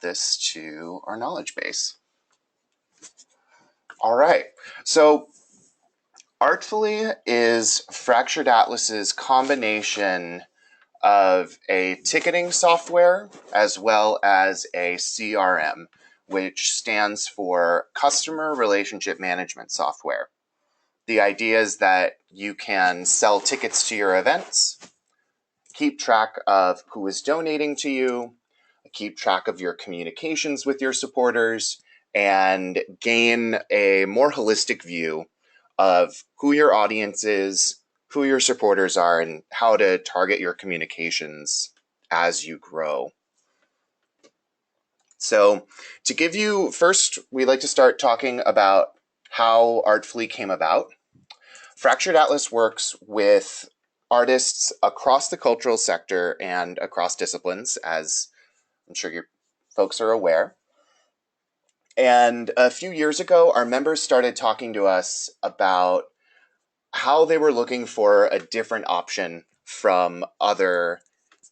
this to our knowledge base. All right, so Artfully is Fractured Atlas's combination of a ticketing software as well as a CRM, which stands for Customer Relationship Management Software. The idea is that you can sell tickets to your events, keep track of who is donating to you, keep track of your communications with your supporters, and gain a more holistic view of who your audience is, who your supporters are, and how to target your communications as you grow. So to give you, first, we like to start talking about how Artfully came about. Fractured Atlas works with artists across the cultural sector and across disciplines, as I'm sure your folks are aware. And a few years ago, our members started talking to us about how they were looking for a different option from other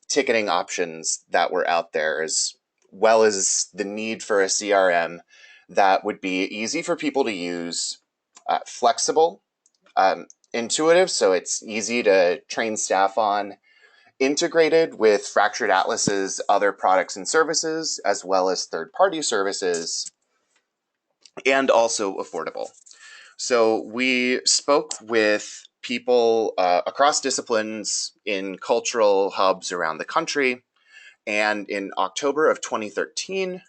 ticketing options that were out there, as well as the need for a CRM that would be easy for people to use, flexible, intuitive, so it's easy to train staff on, integrated with Fractured Atlas's other products and services, as well as third-party services, and also affordable. So we spoke with people across disciplines in cultural hubs around the country, and in October of 2013,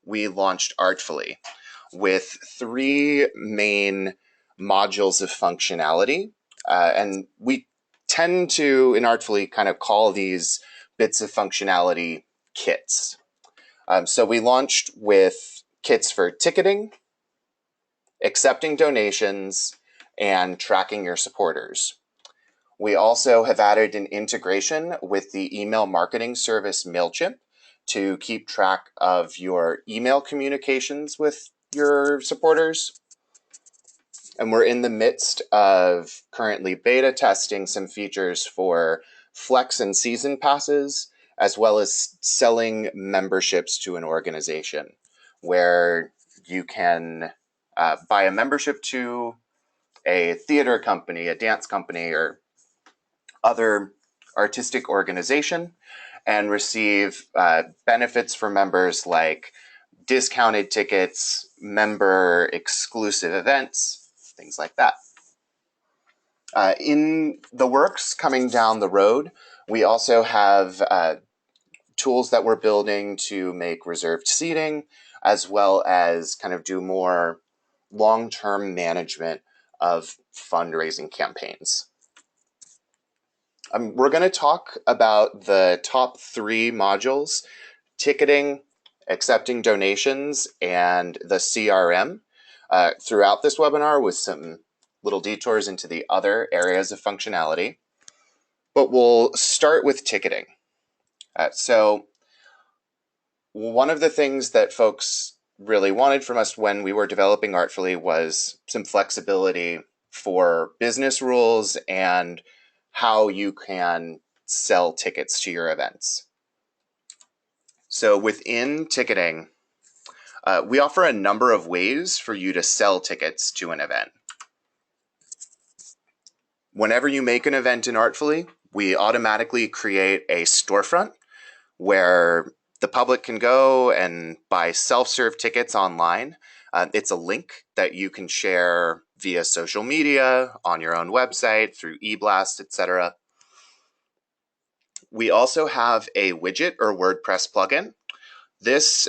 we launched Artfully with 3 main modules of functionality, and we tend to, in Artfully, kind of call these bits of functionality kits. So we launched with kits for ticketing, accepting donations, and tracking your supporters. We also have added an integration with the email marketing service MailChimp to keep track of your email communications with your supporters. And we're in the midst of currently beta testing some features for Flex and Season Passes, as well as selling memberships to an organization, where you can buy a membership to a theater company, a dance company, or other artistic organization, and receive benefits for members like discounted tickets, member exclusive events, things like that. In the works coming down the road, we also have tools that we're building to make reserved seating, as well as kind of do more long-term management of fundraising campaigns. We're going to talk about the top 3 modules: ticketing, accepting donations, and the CRM throughout this webinar, with some little detours into the other areas of functionality. But we'll start with ticketing. So one of the things that folks really wanted from us when we were developing Artfully was some flexibility for business rules and how you can sell tickets to your events. So within ticketing, we offer a number of ways for you to sell tickets to an event. Whenever you make an event in Artfully, we automatically create a storefront where the public can go and buy self-serve tickets online. It's a link that you can share via social media, on your own website, through eBlast, etc. We also have a widget or WordPress plugin. This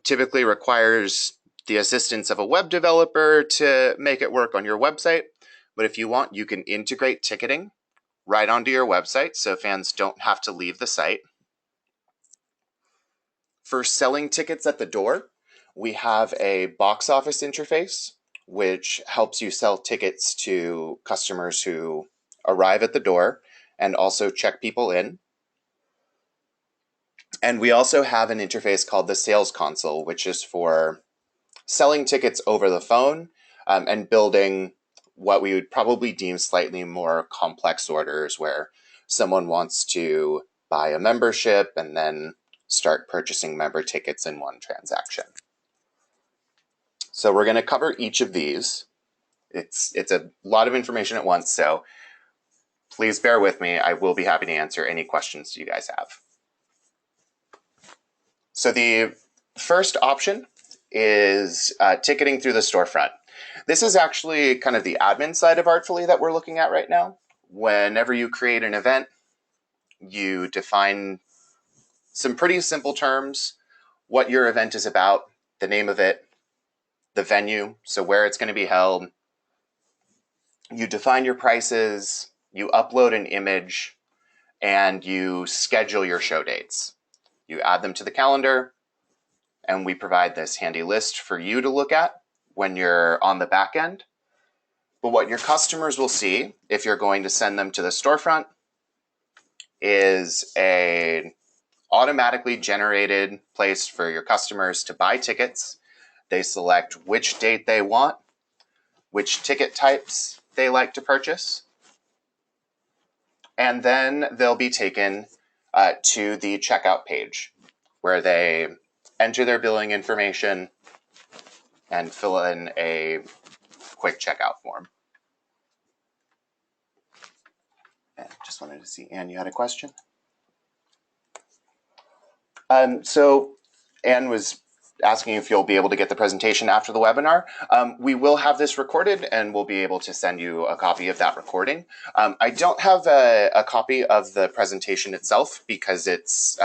typically requires the assistance of a web developer to make it work on your website. But if you want, you can integrate ticketing right onto your website, so fans don't have to leave the site. For selling tickets at the door, we have a box office interface, which helps you sell tickets to customers who arrive at the door and also check people in. And we also have an interface called the Sales Console, which is for selling tickets over the phone and building what we would probably deem slightly more complex orders, where someone wants to buy a membership and then start purchasing member tickets in one transaction. So we're going to cover each of these. It's a lot of information at once, so please bear with me. I will be happy to answer any questions you guys have. So the first option is ticketing through the storefront. This is actually kind of the admin side of Artfully that we're looking at right now. Whenever you create an event, you define some pretty simple terms, what your event is about, the name of it, the venue, so where it's going to be held. You define your prices, you upload an image, and you schedule your show dates. You add them to the calendar, and we provide this handy list for you to look at when you're on the back end. But what your customers will see if you're going to send them to the storefront is a automatically generated place for your customers to buy tickets. They select which date they want, which ticket types they like to purchase, and then they'll be taken to the checkout page where they enter their billing information and fill in a quick checkout form. And just wanted to see, Anne, you had a question? So Anne was asking if you'll be able to get the presentation after the webinar. We will have this recorded and we'll be able to send you a copy of that recording. I don't have a copy of the presentation itself because it's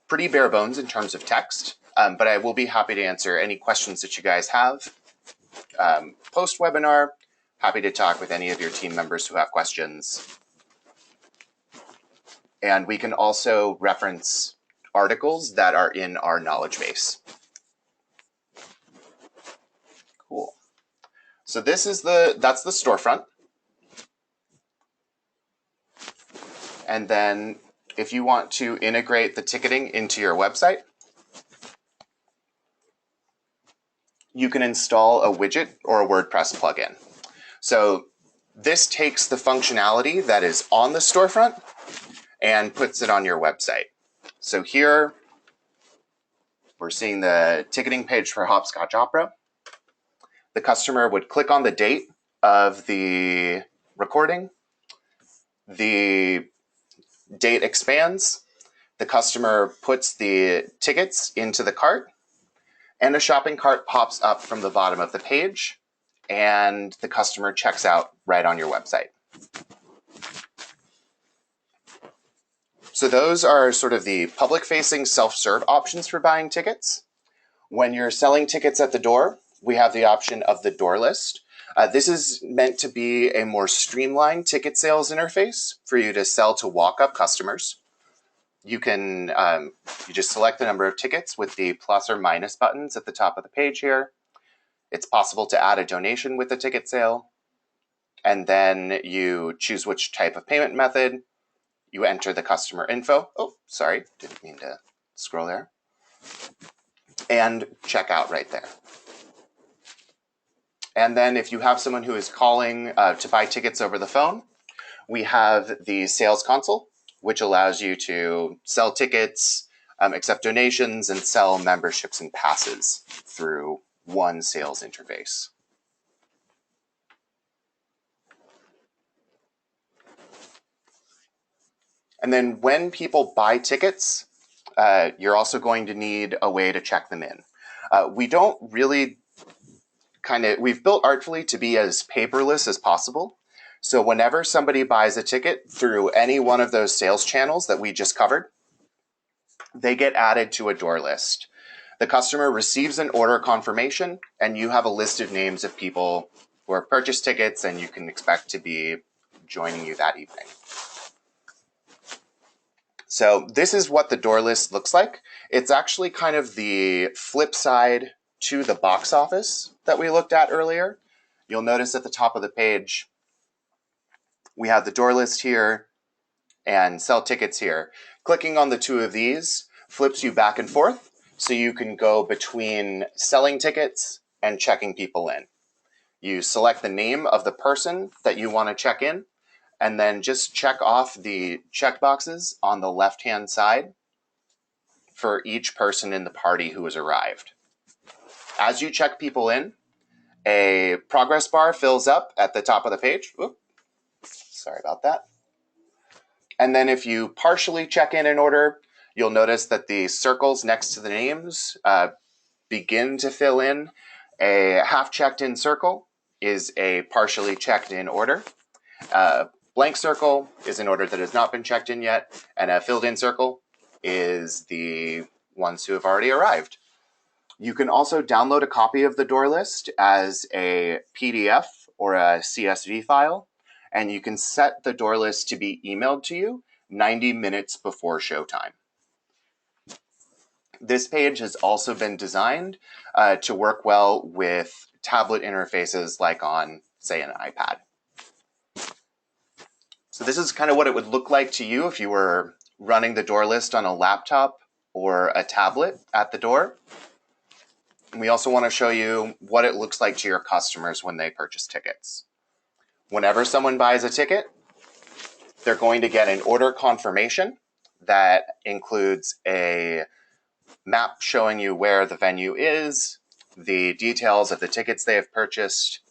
pretty bare bones in terms of text, but I will be happy to answer any questions that you guys have. Post-webinar, happy to talk with any of your team members who have questions. And we can also reference articles that are in our knowledge base. Cool. So this is that's the storefront. And then if you want to integrate the ticketing into your website, you can install a widget or a WordPress plugin. So this takes the functionality that is on the storefront and puts it on your website. So here we're seeing the ticketing page for Hopscotch Opera. The customer would click on the date of the recording. The date expands. The customer puts the tickets into the cart, and a shopping cart pops up from the bottom of the page, and the customer checks out right on your website. So those are sort of the public-facing self-serve options for buying tickets. When you're selling tickets at the door, we have the option of the door list. This is meant to be a more streamlined ticket sales interface for you to sell to walk-up customers. You can you just select the number of tickets with the plus or minus buttons at the top of the page here. It's possible to add a donation with the ticket sale. And then you choose which type of payment method. You enter the customer info. Oh, sorry, didn't mean to scroll there. And check out right there. And then if you have someone who is calling to buy tickets over the phone, we have the sales console, which allows you to sell tickets, accept donations, and sell memberships and passes through one sales interface. And then when people buy tickets, you're also going to need a way to check them in. We don't really we've built Artfully to be as paperless as possible. So whenever somebody buys a ticket through any one of those sales channels that we just covered, they get added to a door list. The customer receives an order confirmation, and you have a list of names of people who have purchased tickets and you can expect to be joining you that evening. So this is what the door list looks like. It's actually kind of the flip side to the box office that we looked at earlier. You'll notice at the top of the page, we have the door list here and sell tickets here. Clicking on the two of these flips you back and forth, so you can go between selling tickets and checking people in. You select the name of the person that you want to check in, and then just check off the checkboxes on the left-hand side for each person in the party who has arrived. As you check people in, a progress bar fills up at the top of the page. Oops, sorry about that. And then if you partially check in order, you'll notice that the circles next to the names begin to fill in. A half checked in circle is a partially checked in order. A blank circle is an order that has not been checked in yet, and a filled in circle is the ones who have already arrived. You can also download a copy of the door list as a PDF or a CSV file, and you can set the door list to be emailed to you 90 minutes before showtime. This page has also been designed to work well with tablet interfaces like on, say, an iPad. So this is kind of what it would look like to you if you were running the door list on a laptop or a tablet at the door. And we also want to show you what it looks like to your customers when they purchase tickets. Whenever someone buys a ticket, they're going to get an order confirmation that includes a map showing you where the venue is, the details of the tickets they have purchased,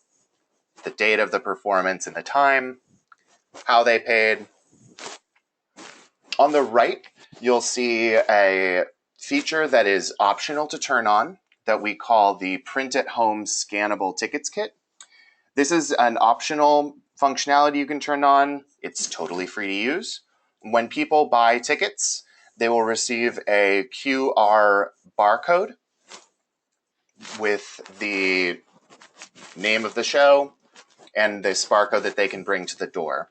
the date of the performance and the time, how they paid. On the right, you'll see a feature that is optional to turn on that we call the Print at Home Scannable Tickets Kit. This is an optional functionality you can turn on. It's totally free to use. When people buy tickets, they will receive a QR barcode with the name of the show and this barcode that they can bring to the door.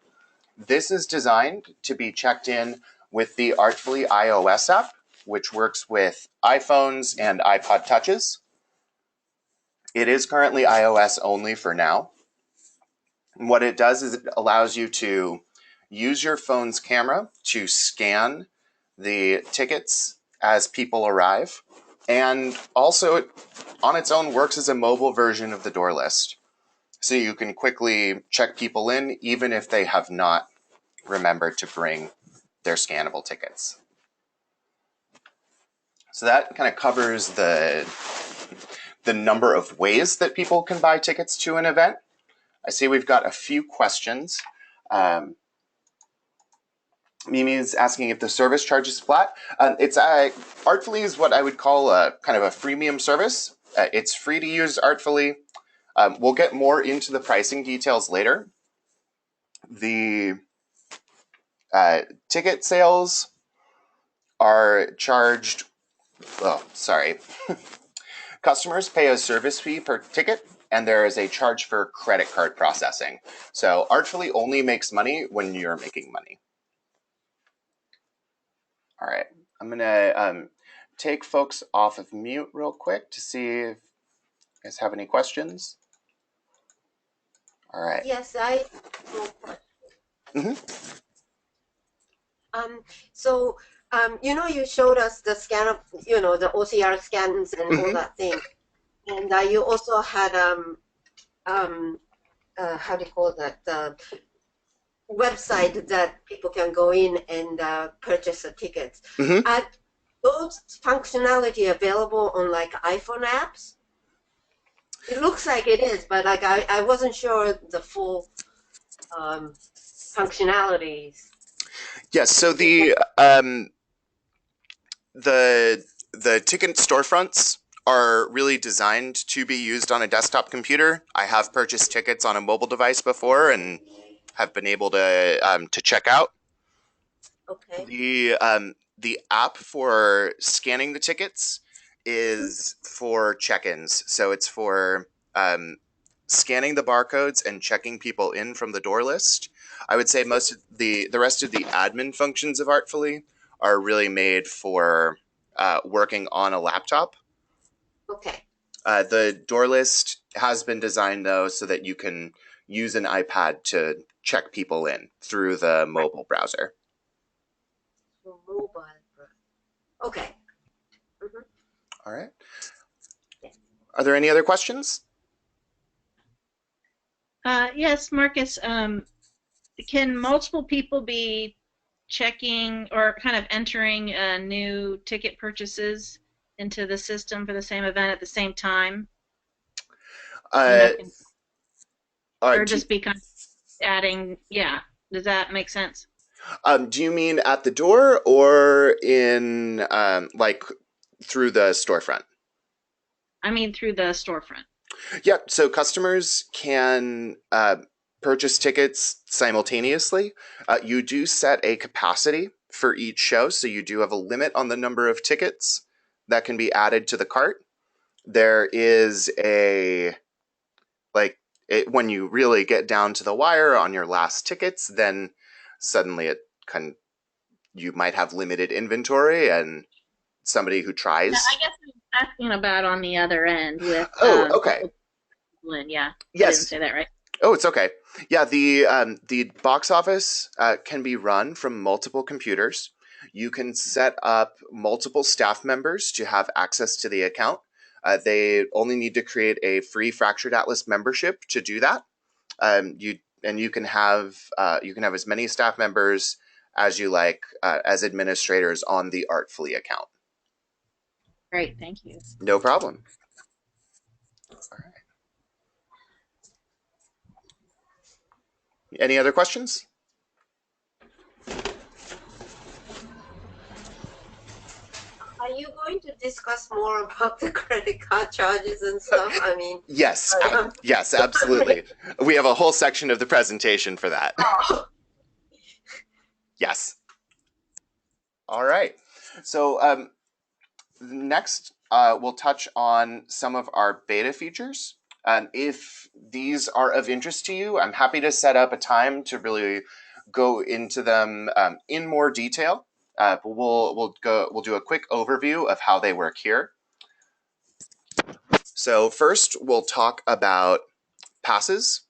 This is designed to be checked in with the Artfully iOS app, which works with iPhones and iPod Touches. It is currently iOS only for now. And what it does is it allows you to use your phone's camera to scan the tickets as people arrive. And also, it on its own works as a mobile version of the door list. So you can quickly check people in even if they have not remembered to bring their scannable tickets. So that kind of covers the number of ways that people can buy tickets to an event. I see we've got a few questions. Mimi is asking if the service charge is flat. It's Artfully is what I would call a kind of a freemium service. It's free to use Artfully. We'll get more into the pricing details later. The ticket sales are charged. Oh, sorry. Customers pay a service fee per ticket, and there is a charge for credit card processing. So Artfully only makes money when you're making money. All right, I'm gonna take folks off of mute real quick to see if you guys have any questions. All right. Yes, I. Mm-hmm. So, you showed us the scan of, the OCR scans and all that thing, and you also had how do you call that? Website that people can go in and purchase the tickets. Mm-hmm. Are those functionality available on like iPhone apps? It looks like it is, but like I wasn't sure the full functionalities. Yes. So the ticket storefronts are really designed to be used on a desktop computer. I have purchased tickets on a mobile device before and have been able to check out. Okay. The app for scanning the tickets is for check-ins. So it's for scanning the barcodes and checking people in from the door list. I would say most of the rest of the admin functions of Artfully are really made for working on a laptop. Okay. The door list has been designed, though, so that you can use an iPad to check people in through the mobile browser. Mobile. Okay. Mm-hmm. All right. Yeah. Are there any other questions? Yes, Marcus. Can multiple people be checking or kind of entering new ticket purchases into the system for the same event at the same time? Uh, Or do, just be kind of adding, yeah. Does that make sense? do you mean at the door or in like through the storefront? I mean, through the storefront. Yep. So customers can purchase tickets simultaneously. You do set a capacity for each show, so you do have a limit on the number of tickets that can be added to the cart. There is a like when you really get down to the wire on your last tickets, then suddenly it can you might have limited inventory and somebody who Yeah, I tries. guess I'm asking about on the other end with Oh, okay. Lynn. Yeah, I didn't Yes. say that right. Oh, it's okay. Yeah, the box office can be run from multiple computers. You can set up multiple staff members to have access to the account. They only need to create a free Fractured Atlas membership to do that. You can have as many staff members as you like as administrators on the Artfully account. Great, thank you. No problem. Any other questions? Are you going to discuss more about the credit card charges and stuff? I mean, Yes, um, yes, absolutely. We have a whole section of the presentation for that. Yes. All right. So next, we'll touch on some of our beta features. If these are of interest to you, I'm happy to set up a time to really go into them in more detail. But we'll do a quick overview of how they work here. So first, we'll talk about passes,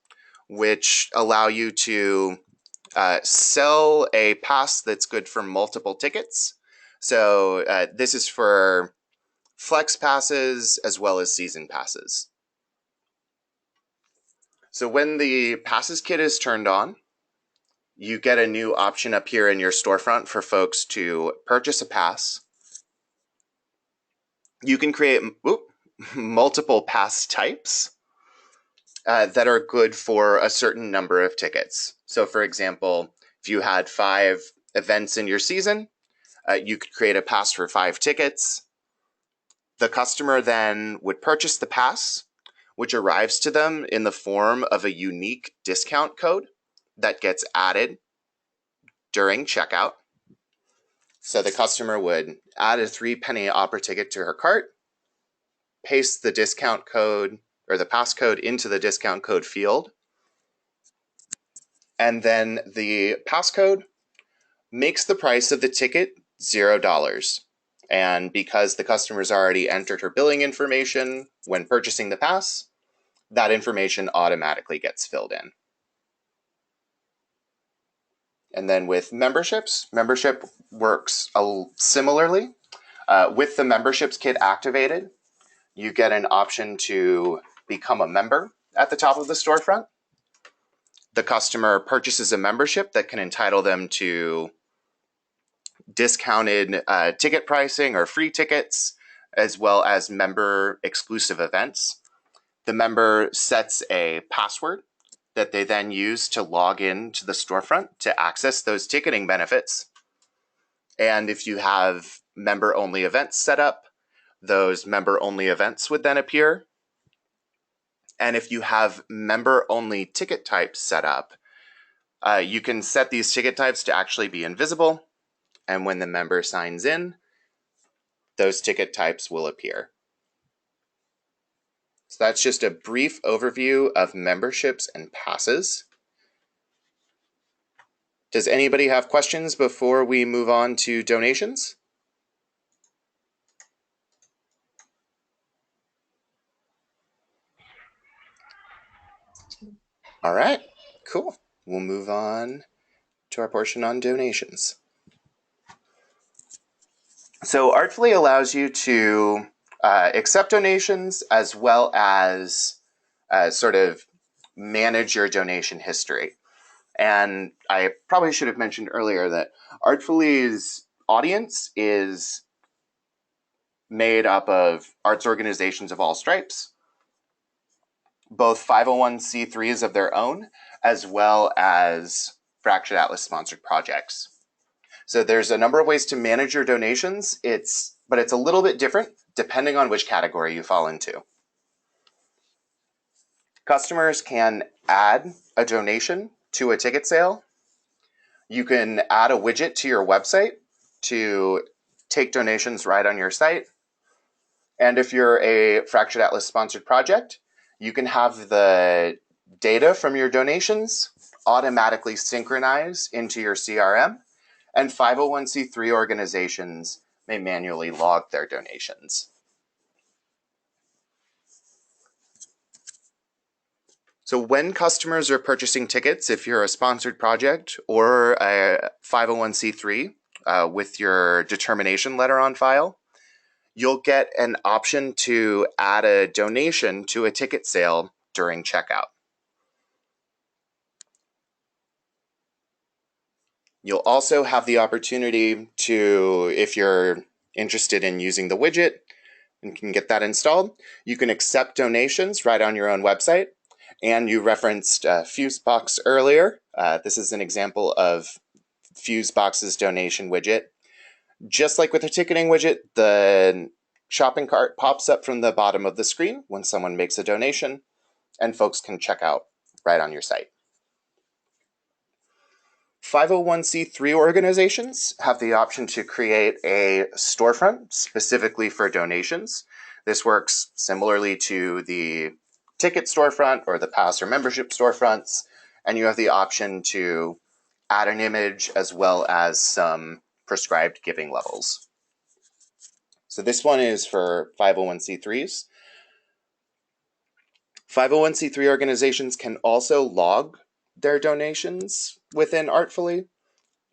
which allow you to sell a pass that's good for multiple tickets. So this is for flex passes as well as season passes. So when the passes kit is turned on, you get a new option up here in your storefront for folks to purchase a pass. You can create multiple pass types that are good for a certain number of tickets. So, for example, if you had 5 events in your season, you could create a pass for 5 tickets. The customer then would purchase the pass, which arrives to them in the form of a unique discount code that gets added during checkout. So the customer would add a 3-penny opera ticket to her cart, paste the discount code or the pass code into the discount code field, and then the passcode makes the price of the ticket $0. And because the customer's already entered her billing information when purchasing the pass, that information automatically gets filled in. And then with memberships, membership works similarly. With the memberships kit activated, you get an option to become a member at the top of the storefront. The customer purchases a membership that can entitle them to discounted ticket pricing or free tickets, as well as member exclusive events. The member sets a password that they then use to log in to the storefront to access those ticketing benefits. And if you have member only events set up, those member only events would then appear. And if you have member only ticket types set up, you can set these ticket types to actually be invisible. And when the member signs in, those ticket types will appear. So that's just a brief overview of memberships and passes. Does anybody have questions before we move on to donations? All right, cool. We'll move on to our portion on donations. So Artfully allows you to accept donations as well as sort of manage your donation history. And I probably should have mentioned earlier that Artfully's audience is made up of arts organizations of all stripes, both 501c3s of their own, as well as Fractured Atlas sponsored projects. So there's a number of ways to manage your donations. But it's a little bit different depending on which category you fall into. Customers can add a donation to a ticket sale. You can add a widget to your website to take donations right on your site. And if you're a Fractured Atlas sponsored project, you can have the data from your donations automatically synchronize into your CRM, and 501c3 organizations may manually log their donations. So when customers are purchasing tickets, if you're a sponsored project or a 501c3 with your determination letter on file, you'll get an option to add a donation to a ticket sale during checkout. You'll also have the opportunity to, if you're interested in using the widget and can get that installed, you can accept donations right on your own website. And you referenced Fusebox earlier. This is an example of Fusebox's donation widget. Just like with a ticketing widget, the shopping cart pops up from the bottom of the screen when someone makes a donation, and folks can check out right on your site. 501c3 organizations have the option to create a storefront specifically for donations. This works similarly to the ticket storefront or the pass or membership storefronts, and you have the option to add an image as well as some prescribed giving levels. So this one is for 501c3s. 501c3 organizations can also log their donations within Artfully.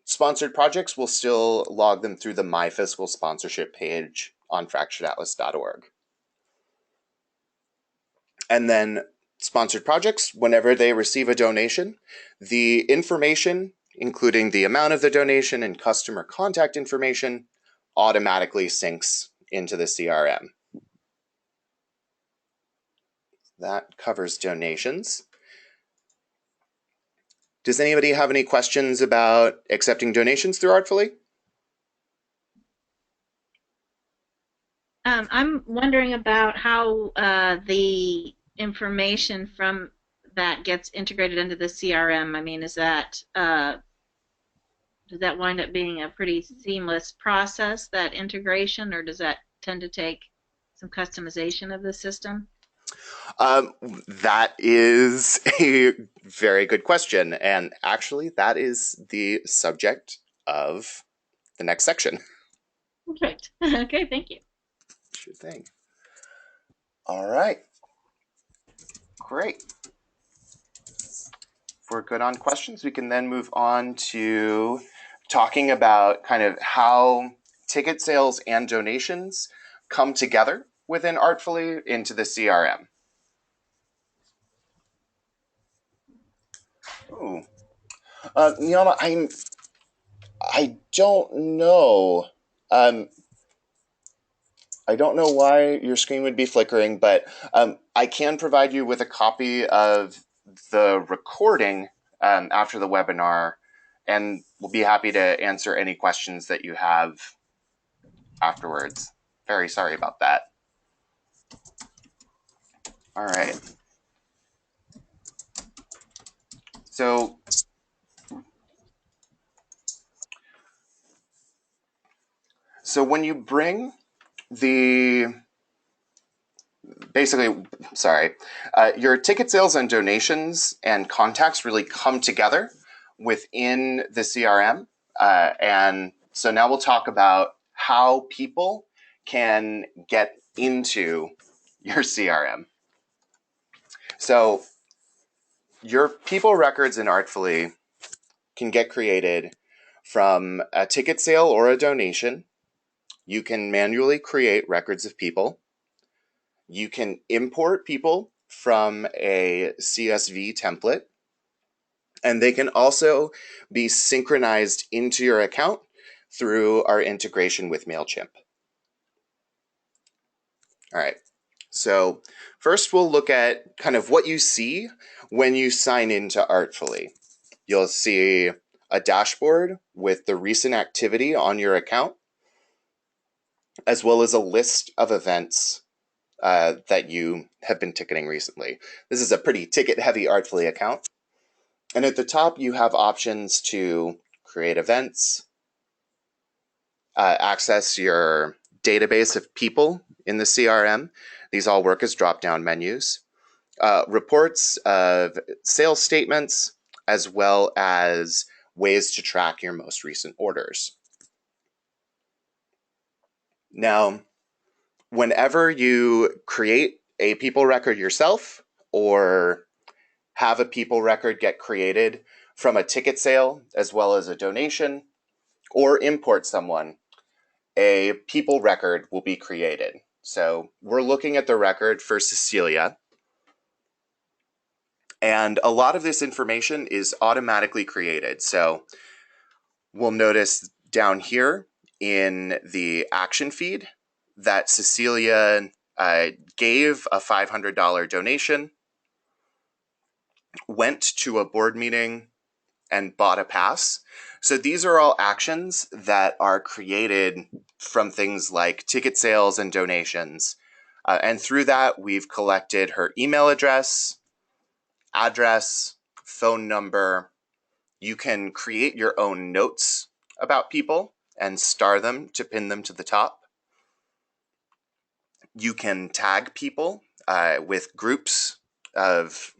Sponsored projects will still log them through the My Fiscal Sponsorship page on fracturedatlas.org. And then sponsored projects, whenever they receive a donation, the information, including the amount of the donation and customer contact information, automatically syncs into the CRM. That covers donations. Does anybody have any questions about accepting donations through Artfully? I'm wondering about how the information from that gets integrated into the CRM. I mean, does that wind up being a pretty seamless process, that integration, or does that tend to take some customization of the system? That is a very good question, and actually that is the subject of the next section. Perfect. Okay, thank you. Sure thing. All right. Great. If we're good on questions, we can then move on to talking about kind of how ticket sales and donations come together within Artfully into the CRM. Ooh. Niama, I don't know. I don't know why your screen would be flickering, but I can provide you with a copy of the recording after the webinar, and we'll be happy to answer any questions that you have afterwards. Very sorry about that. All right. So when you bring your ticket sales and donations and contacts really come together within the CRM. And so now we'll talk about how people can get into your CRM. So your people records in Artfully can get created from a ticket sale or a donation. You can manually create records of people. You can import people from a CSV template. And they can also be synchronized into your account through our integration with MailChimp. All right, so first we'll look at kind of what you see when you sign into Artfully. You'll see a dashboard with the recent activity on your account, as well as a list of events that you have been ticketing recently. This is a pretty ticket-heavy Artfully account. And at the top, you have options to create events, access your database of people in the CRM. These all work as drop-down menus. Reports of sales statements, as well as ways to track your most recent orders. Now, whenever you create a people record yourself or have a people record get created from a ticket sale as well as a donation, or import someone, a people record will be created. So we're looking at the record for Cecilia, and a lot of this information is automatically created. So we'll notice down here in the action feed that Cecilia gave a $500 donation, went to a board meeting, and bought a pass. So these are all actions that are created from things like ticket sales and donations. And through that, we've collected her email address, phone number. You can create your own notes about people and star them to pin them to the top. You can tag people with groups of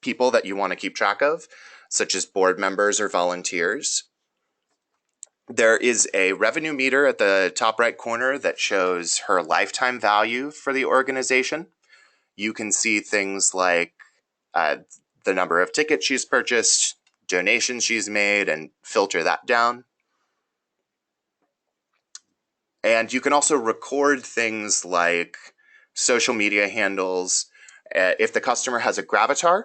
people that you want to keep track of, such as board members or volunteers. There is a revenue meter at the top right corner that shows her lifetime value for the organization. You can see things like the number of tickets she's purchased, donations she's made, and filter that down. And you can also record things like social media handles. If the customer has a gravatar,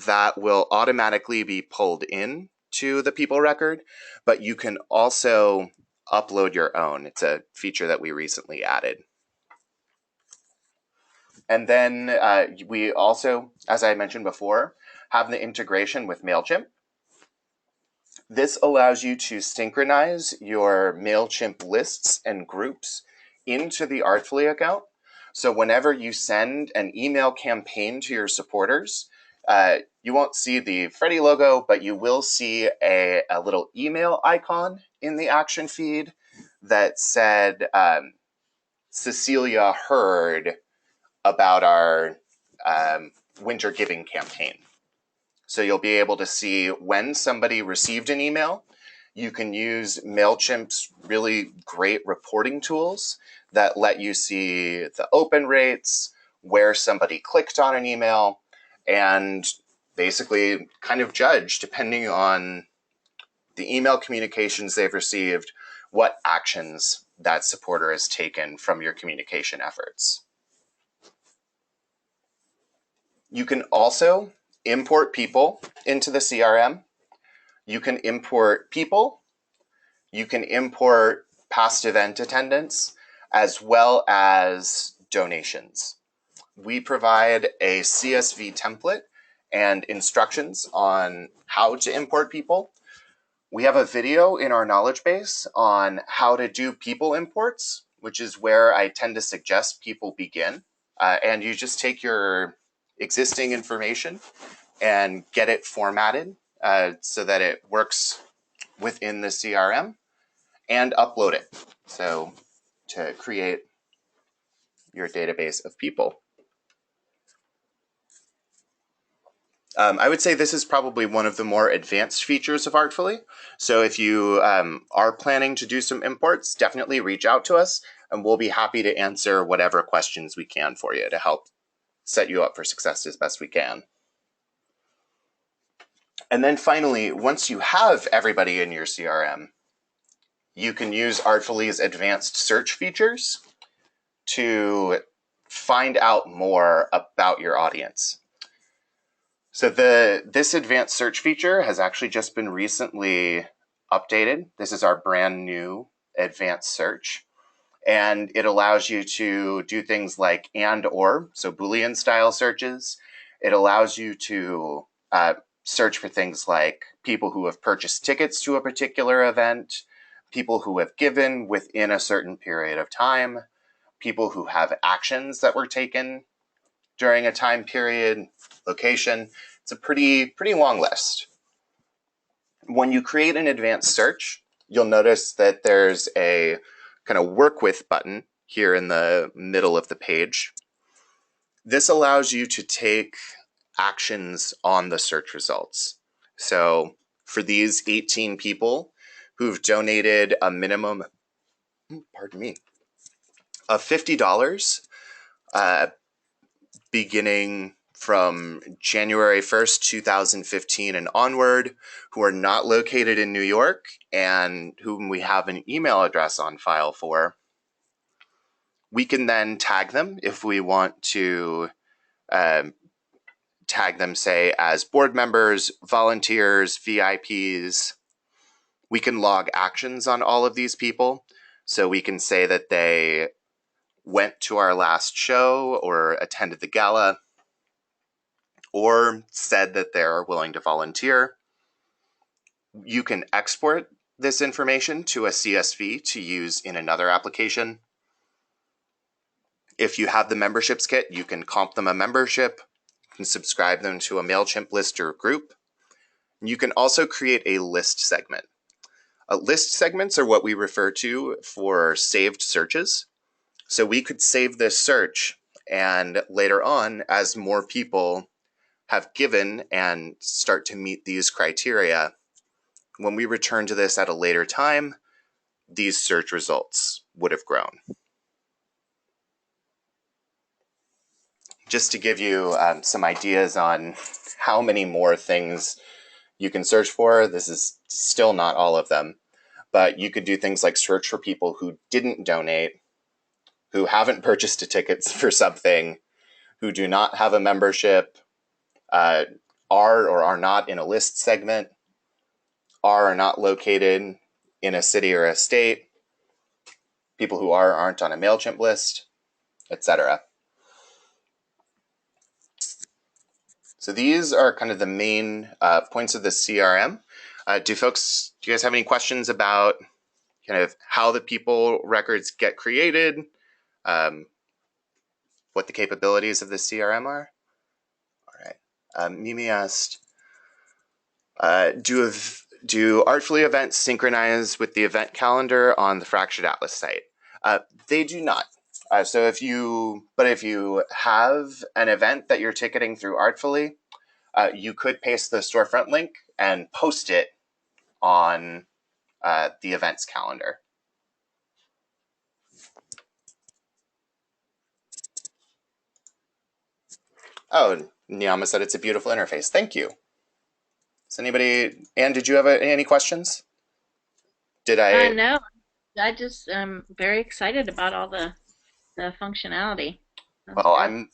that will automatically be pulled in to the people record, but you can also upload your own. It's a feature that we recently added. And then we also, as I mentioned before, have the integration with MailChimp. This allows you to synchronize your MailChimp lists and groups into the Artfully account. So whenever you send an email campaign to your supporters, you won't see the Freddy logo, but you will see a little email icon in the action feed that said, Cecilia heard about our winter giving campaign. So you'll be able to see when somebody received an email. You can use MailChimp's really great reporting tools that let you see the open rates, where somebody clicked on an email, and basically kind of judge, depending on the email communications they've received, what actions that supporter has taken from your communication efforts. You can also import people into the CRM. You can import people. You can import past event attendance, as well as donations. We provide a CSV template and instructions on how to import people. We have a video in our knowledge base on how to do people imports, which is where I tend to suggest people begin. And you just take your existing information and get it formatted so that it works within the CRM, and upload it so to create your database of people. I would say this is probably one of the more advanced features of Artfully. So if you are planning to do some imports, definitely reach out to us and we'll be happy to answer whatever questions we can for you to help set you up for success as best we can. And then finally, once you have everybody in your CRM, you can use Artfully's advanced search features to find out more about your audience. So this advanced search feature has actually just been recently updated. This is our brand new advanced search. And it allows you to do things like and or, so Boolean style searches. It allows you to search for things like people who have purchased tickets to a particular event, people who have given within a certain period of time, people who have actions that were taken during a time period, location. It's a pretty long list. When you create an advanced search, you'll notice that there's a kind of work with button here in the middle of the page. This allows you to take actions on the search results. So for these 18 people who've donated a minimum, of $50, beginning from January 1st, 2015 and onward, who are not located in New York and whom we have an email address on file for, we can then tag them if we want to tag them, say, as board members, volunteers, VIPs. We can log actions on all of these people. So we can say that they went to our last show or attended the gala or said that they're willing to volunteer. You can export this information to a CSV to use in another application. If you have the memberships kit, you can comp them a membership. You can subscribe them to a MailChimp list or group. You can also create a list segment. List segments are what we refer to for saved searches. So we could save this search, and later on, as more people have given and start to meet these criteria, when we return to this at a later time, these search results would have grown. Just to give you some ideas on how many more things you can search for, this is still not all of them, but you could do things like search for people who didn't donate, who haven't purchased tickets for something, who do not have a membership, are or are not in a list segment, are or not located in a city or a state, people who are or aren't on a MailChimp list, etc. So these are kind of the main points of the CRM. Do you guys have any questions about kind of how the people records get created, what the capabilities of the CRM are? All right. Mimi asked, do Artfully events synchronize with the event calendar on the Fractured Atlas site? They do not. So if you have an event that you're ticketing through Artfully, you could paste the storefront link and post it on the events calendar. Oh, Niyama said it's a beautiful interface. Thank you. Does anybody, Anne, did you have any questions? Did I? No, I just am very excited about all the functionality. Well, I'm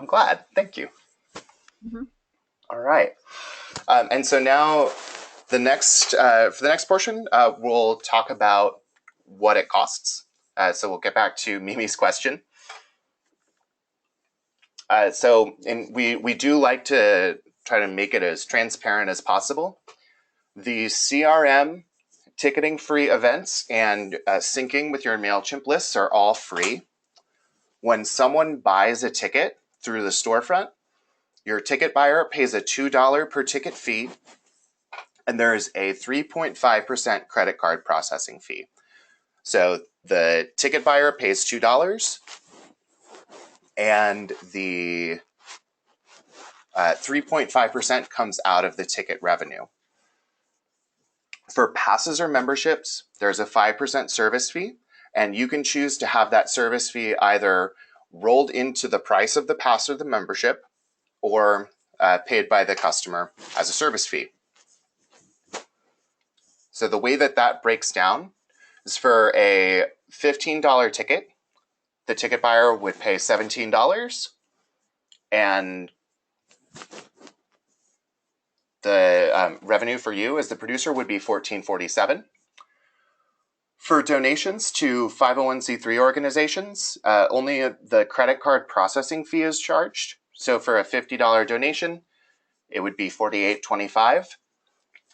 glad. Thank you. Mm-hmm. All right. And so now for the next portion, we'll talk about what it costs. So we'll get back to Mimi's question. We do like to try to make it as transparent as possible. The CRM, ticketing free events, and syncing with your MailChimp lists are all free. When someone buys a ticket through the storefront, your ticket buyer pays a $2 per ticket fee, and there is a 3.5% credit card processing fee. So the ticket buyer pays $2, and the 3.5% comes out of the ticket revenue. For passes or memberships, there's a 5% service fee, and you can choose to have that service fee either rolled into the price of the pass or the membership, or paid by the customer as a service fee. So the way that breaks down is for a $15 ticket, the ticket buyer would pay $17, and the revenue for you as the producer would be $14.47. For donations to 501c3 organizations, only the credit card processing fee is charged. So for a $50 donation, it would be $48.25.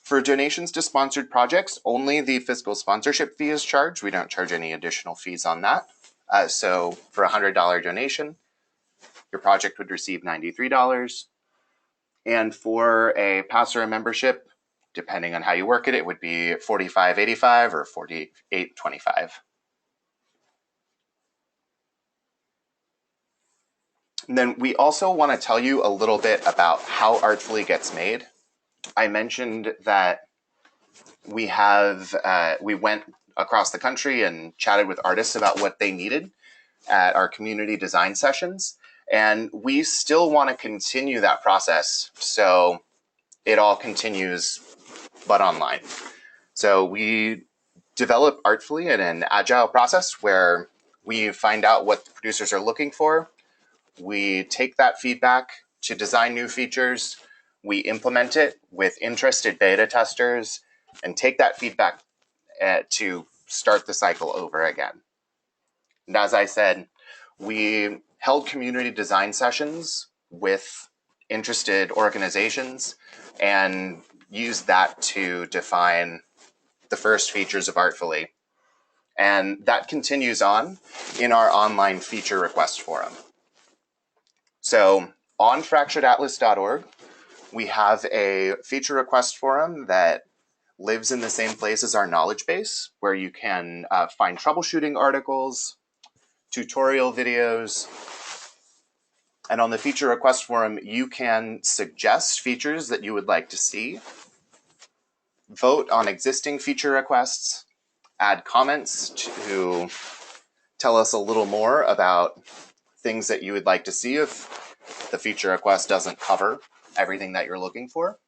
For donations to sponsored projects, only the fiscal sponsorship fee is charged. We don't charge any additional fees on that. So for a $100 donation, your project would receive $93. And for a pass or a membership, depending on how you work it, it would be $45.85 or $48.25. And then we also want to tell you a little bit about how Artfully gets made. I mentioned that we went across the country and chatted with artists about what they needed at our community design sessions. And we still want to continue that process. So it all continues, but online. So we develop Artfully in an agile process where we find out what the producers are looking for. We take that feedback to design new features. We implement it with interested beta testers and take that feedback to start the cycle over again. And as I said, we held community design sessions with interested organizations and used that to define the first features of Artfully. And that continues on in our online feature request forum. So on fracturedatlas.org, we have a feature request forum that lives in the same place as our knowledge base, where you can find troubleshooting articles, tutorial videos. And on the feature request forum, you can suggest features that you would like to see, vote on existing feature requests, add comments to tell us a little more about things that you would like to see if the feature request doesn't cover everything that you're looking for.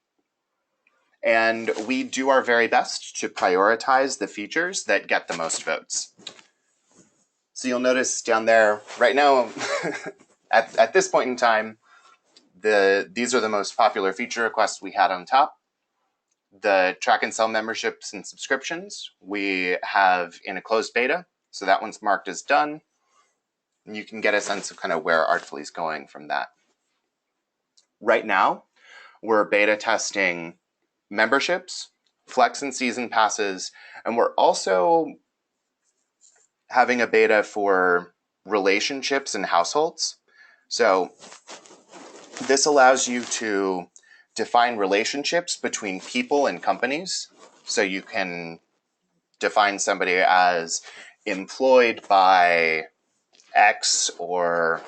And we do our very best to prioritize the features that get the most votes. So you'll notice down there, right now, at this point in time, these are the most popular feature requests we had on top. The track and sell memberships and subscriptions we have in a closed beta, so that one's marked as done. And you can get a sense of kind of where Artfully is going from that. Right now, we're beta testing memberships, flex and season passes, and we're also having a beta for relationships and households. So this allows you to define relationships between people and companies. So you can define somebody as employed by X or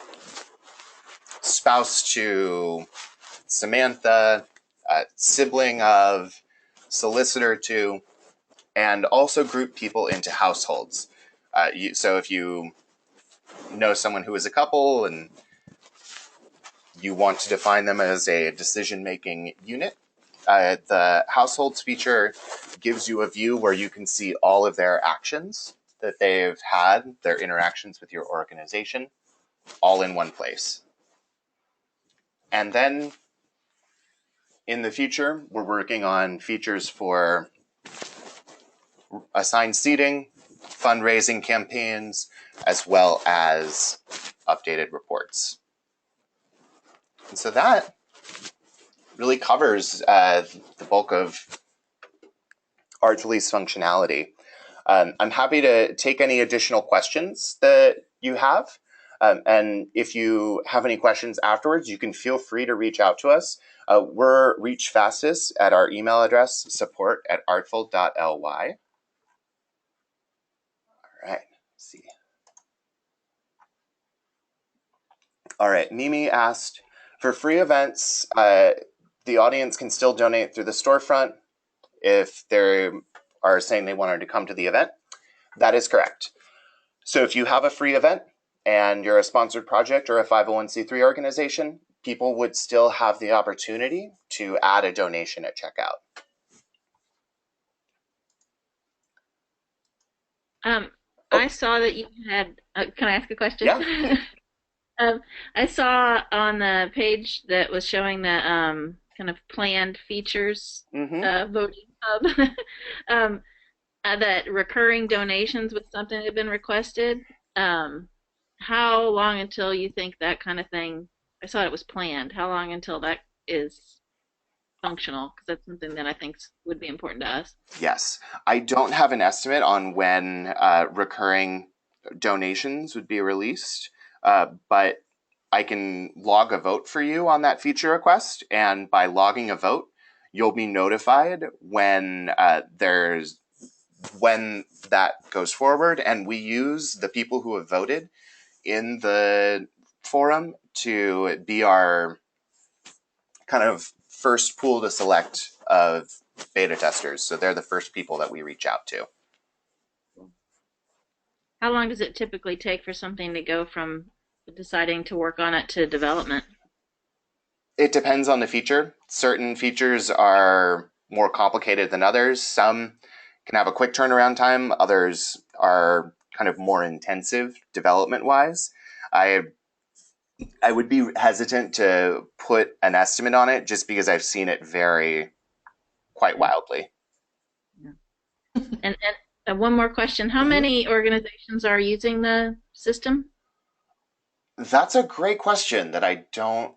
spouse to Samantha, sibling of, solicitor to, and also group people into households. So if you know someone who is a couple and you want to define them as a decision-making unit, the households feature gives you a view where you can see all of their actions that they've had, their interactions with your organization, all in one place. And then in the future, we're working on features for assigned seating, fundraising campaigns, as well as updated reports. And so that really covers the bulk of Artfully's functionality. I'm happy to take any additional questions that you have. And if you have any questions afterwards, you can feel free to reach out to us. We're reached fastest at our email address, support@artful.ly. All right, let's see. All right, Mimi asked, for free events, the audience can still donate through the storefront if they are saying they wanted to come to the event. That is correct. So if you have a free event and you're a sponsored project or a 501c3 organization, people would still have the opportunity to add a donation at checkout. I saw that you had. Can I ask a question? Yeah. I saw on the page that was showing the kind of planned features Mm-hmm. voting hub, um, that recurring donations was something that had been requested. Um, how long until you think that kind of thing? I saw it was planned. How long until that is functional? Because that's something that I think would be important to us. Yes. I don't have an estimate on when recurring donations would be released, but I can log a vote for you on that feature request, and by logging a vote, you'll be notified when that goes forward, and we use the people who have voted in the forum to be our kind of first pool to select of beta testers. So they're the first people that we reach out to. How long does it typically take for something to go from deciding to work on it to development? It depends on the feature. Certain features are more complicated than others. Some can have a quick turnaround time. Others are kind of more intensive development wise. I I would be hesitant to put an estimate on it just because I've seen it vary quite wildly. Yeah. And one more question: how Mhm. many organizations are using the system? That's a great question that I don't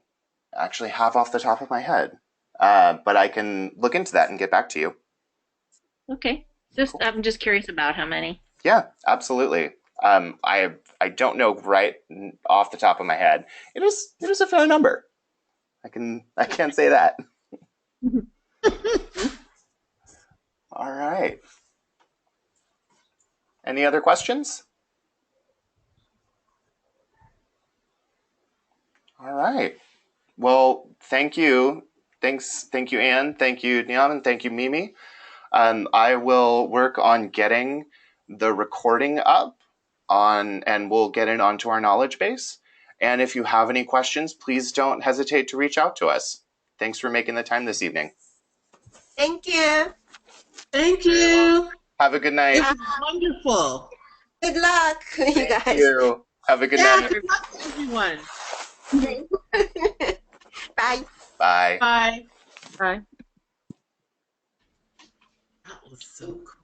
actually have off the top of my head. But I can look into that and get back to you. Okay, just Cool. I'm just curious about how many. Yeah, absolutely. I don't know right off the top of my head. It is a fair number. I can't say that. All right. Any other questions? All right. Well, thank you. Thank you, Anne. Thank you, Neon, and thank you, Mimi. I will work on getting the recording up and we'll get it onto our knowledge base. And if you have any questions, please don't hesitate to reach out to us. Thanks for making the time this evening. Thank you. Thank you. Have a good night. It was wonderful. Good luck, you Thank guys. you. Have a good Yeah, night. good luck to everyone. Bye. Bye. Bye. Bye. That was so cool.